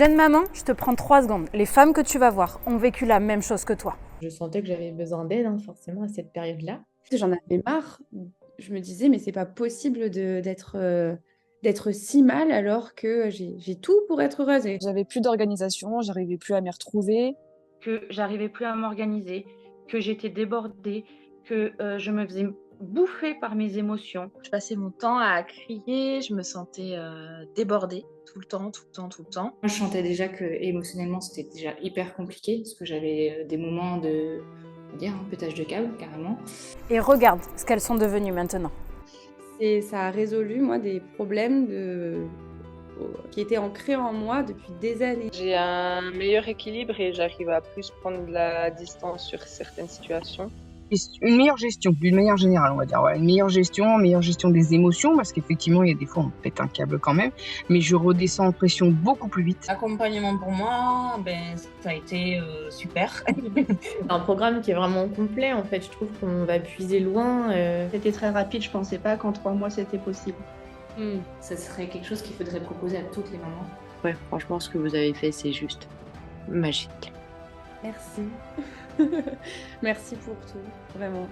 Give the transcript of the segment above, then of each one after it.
Jeune maman, je te prends 3 secondes. Les femmes que tu vas voir ont vécu la même chose que toi. Je sentais que j'avais besoin d'aide, forcément, à cette période-là. J'en avais marre. Je me disais: «Mais c'est pas possible d'être si mal alors que j'ai tout pour être heureuse» et J'avais plus d'organisation, j'arrivais plus à m'y retrouver. Que j'arrivais plus à m'organiser, que j'étais débordée, que, je me faisais bouffer par mes émotions. Je passais mon temps à crier, je me sentais, débordée tout le temps, tout le temps, tout le temps. Moi, je sentais déjà que émotionnellement c'était déjà hyper compliqué parce que j'avais des moments de, on va dire, un pétage de câble carrément. Et regarde ce qu'elles sont devenues maintenant. et ça a résolu, moi, des problèmes qui étaient ancrés en moi depuis des années. J'ai un meilleur équilibre et j'arrive à plus prendre de la distance sur certaines situations. Une meilleure gestion, d'une manière générale, on va dire. Ouais, une meilleure gestion des émotions, parce qu'effectivement, il y a des fois, on pète un câble quand même, mais je redescends en pression beaucoup plus vite. L'accompagnement pour moi, ça a été super. C'est un programme qui est vraiment complet, en fait. Je trouve qu'on va puiser loin. C'était très rapide, je pensais pas qu'en 3 mois c'était possible. Ça serait quelque chose qu'il faudrait proposer à toutes les mamans. Ouais, franchement, ce que vous avez fait, c'est juste magique. Merci. Merci pour tout, vraiment.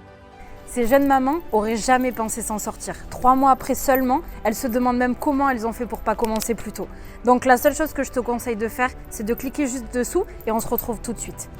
Ces jeunes mamans auraient jamais pensé s'en sortir. 3 mois après seulement, elles se demandent même comment elles ont fait pour pas commencer plus tôt. Donc la seule chose que je te conseille de faire, c'est de cliquer juste dessous et on se retrouve tout de suite.